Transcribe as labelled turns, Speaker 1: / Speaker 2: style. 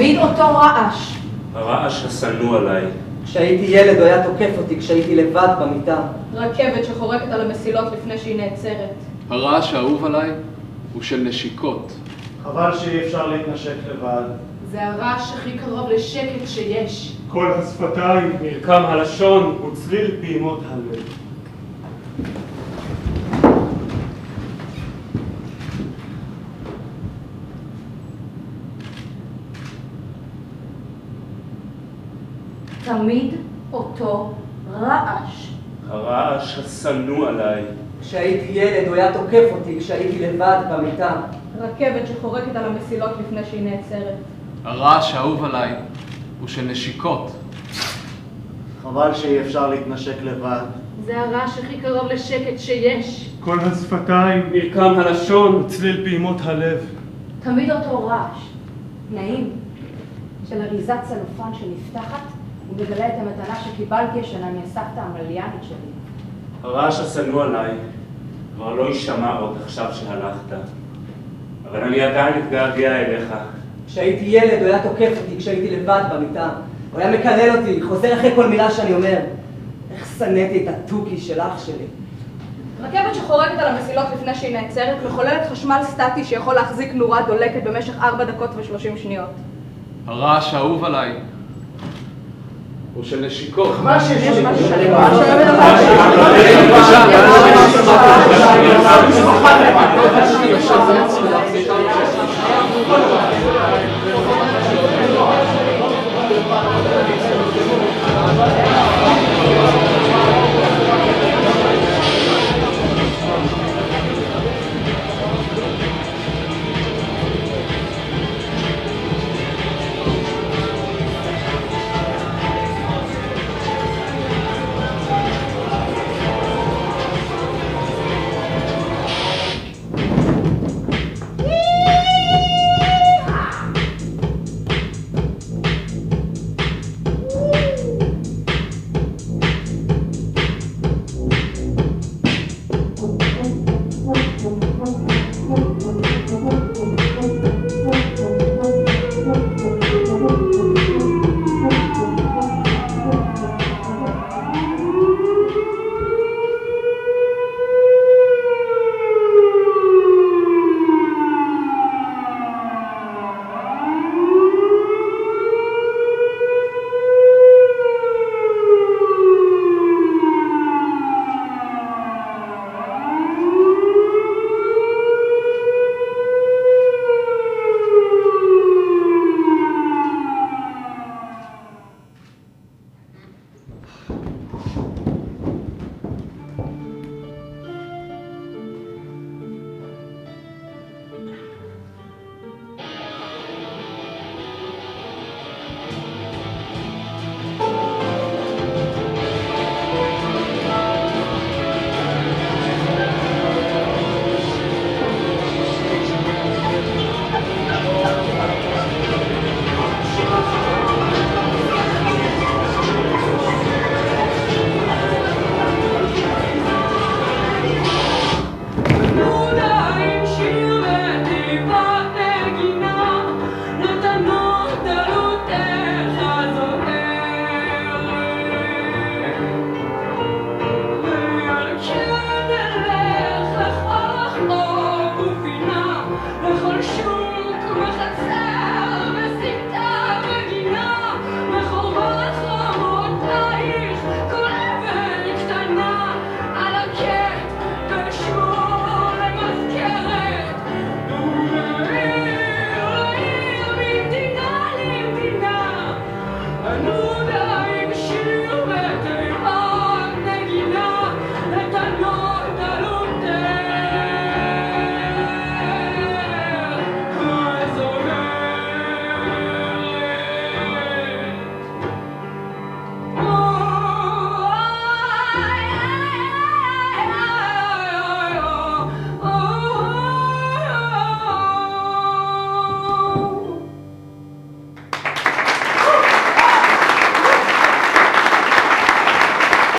Speaker 1: תמיד אותו רעש.
Speaker 2: הרעש השנוא עליי.
Speaker 3: כשהייתי ילד הוא היה תוקף אותי כשהייתי לבד במיטה.
Speaker 1: רכבת שחורקת על המסילות לפני שהיא נעצרת.
Speaker 4: הרעש האהוב עליי הוא של נשיקות.
Speaker 5: חבל שאי אפשר להתנשק לבד.
Speaker 1: זה הרעש הכי קרוב לשקט שיש.
Speaker 5: כל השפתיים,
Speaker 2: מרקם הלשון וצליל פעימות הלב.
Speaker 1: תמיד אותו רעש.
Speaker 2: הרעש השנוא עליי.
Speaker 3: כשהייתי ילד הוא היה תוקף אותי כשהייתי לבד במיטה.
Speaker 1: רכבת שחורקת על המסילות לפני שהיא נעצרת.
Speaker 4: הרעש האהוב עליי הוא של נשיקות.
Speaker 5: חבל שאי אפשר להתנשק לבד.
Speaker 1: זה הרעש הכי קרוב לשקט שיש.
Speaker 5: כל השפתיים,
Speaker 2: מרקם הלשון וצליל פעימות הלב.
Speaker 1: תמיד אותו רעש. נעים. של אריזת צלופן שנפתחת ומגלה את המתנה שקיבלתי השנה מהסבתא המליאנית שלי.
Speaker 2: הרעש השנוא עליי כבר לא יישמע עוד עכשיו שהלכת. אבל אני עדיין מתגעגע אליך.
Speaker 3: כשהייתי ילד הוא היה תוקף אותי כשהייתי לבד במיטה. הוא היה מקלל אותי, חוזר אחרי כל מילה שאני אומר. איך שנאתי את התוכי של אח שלי.
Speaker 1: רכבת שחורקת על המסילות לפני שהיא נעצרת מחוללת חשמל סטטי שיכול להחזיק נורה דולקת במשך 4 דקות ו30 שניות.
Speaker 4: הרעש האהוב עליי הוא של נשיקות.
Speaker 1: יש משהו שאני ממש